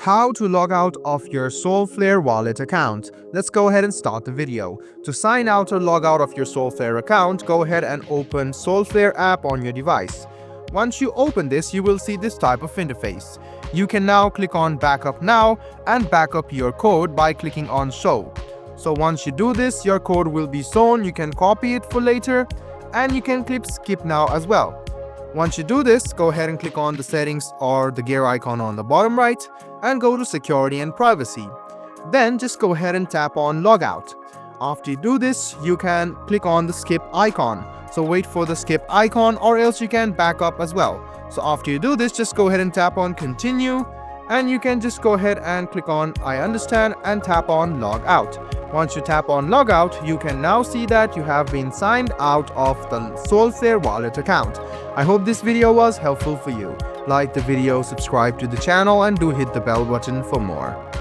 How to log out of your Solflare Wallet account. Let's go ahead and start the video. To sign out or log out of your Solflare account, go ahead and open Solflare app on your device. Once you open this, you will see this type of interface. You can now click on Backup Now and back up your code by clicking on Show. So once you do this, your code will be shown. You can copy it for later and you can click Skip Now as well. Once you do this, go ahead and click on the settings or the gear icon on the bottom right and go to security and privacy. Then just go ahead and tap on logout. After you do this, you can click on the skip icon. So wait for the skip icon or else you can back up as well. So after you do this, just go ahead and tap on continue and you can just go ahead and click on I understand and tap on log out. Once you tap on logout, you can now see that you have been signed out of the Solflare Wallet account. I hope this video was helpful for you. Like the video, subscribe to the channel and do hit the bell button for more.